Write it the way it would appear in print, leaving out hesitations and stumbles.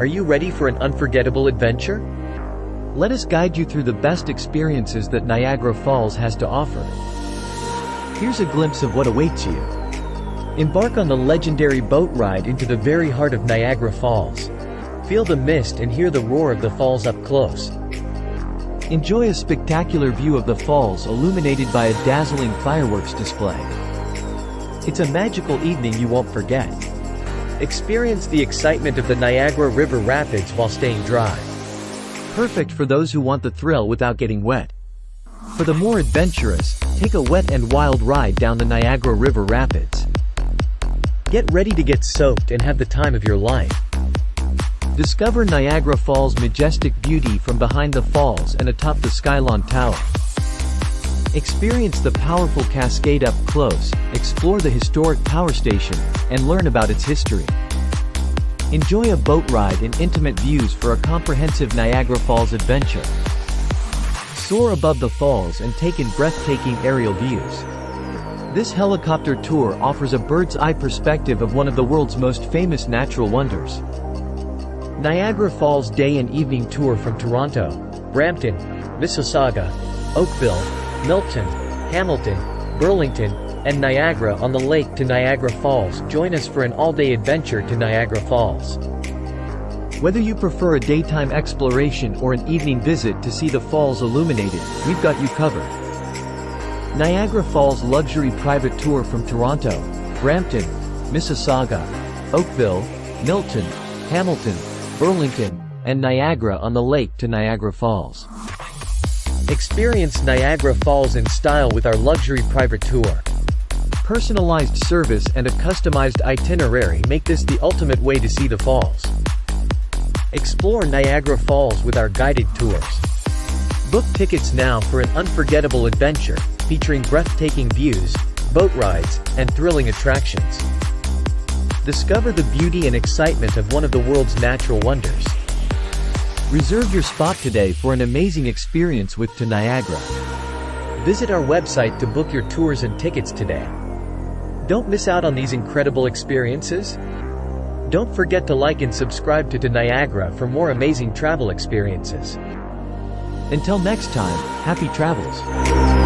Are you ready for an unforgettable adventure? Let us guide you through the best experiences that Niagara Falls has to offer. Here's a glimpse of what awaits you. Embark on the legendary boat ride into the very heart of Niagara Falls. Feel the mist and hear the roar of the falls up close. Enjoy a spectacular view of the falls illuminated by a dazzling fireworks display. It's a magical evening you won't forget. Experience the excitement of the Niagara River rapids while staying dry. Perfect for those who want the thrill without getting wet. For the more adventurous, take a wet and wild ride down the Niagara River rapids. Get ready to get soaked and have the time of your life. Discover Niagara Falls' majestic beauty from behind the falls and atop the Skylon Tower. Experience the powerful cascade up close, explore the historic power station, and learn about its history. Enjoy a boat ride and intimate views for a comprehensive Niagara Falls adventure. Soar above the falls and take in breathtaking aerial views. This helicopter tour offers a bird's-eye perspective of one of the world's most famous natural wonders. Niagara Falls Day and Evening Tour from Toronto, Brampton, Mississauga, Oakville, Milton, Hamilton, Burlington, and Niagara on the Lake to Niagara Falls. Join us for an all-day adventure to Niagara Falls. Whether you prefer a daytime exploration or an evening visit to see the falls illuminated, we've got you covered. Niagara Falls Luxury Private Tour from Toronto, Brampton, Mississauga, Oakville, Milton, Hamilton, Burlington, and Niagara on the Lake to Niagara Falls. Experience Niagara Falls in style with our luxury private tour. Personalized service and a customized itinerary make this the ultimate way to see the falls. Explore Niagara Falls with our guided tours. Book tickets now for an unforgettable adventure, featuring breathtaking views, boat rides, and thrilling attractions. Discover the beauty and excitement of one of the world's natural wonders. Reserve your spot today for an amazing experience with ToNiagara. Visit our website to book your tours and tickets today. Don't miss out on these incredible experiences. Don't forget to like and subscribe to ToNiagara for more amazing travel experiences. Until next time, happy travels.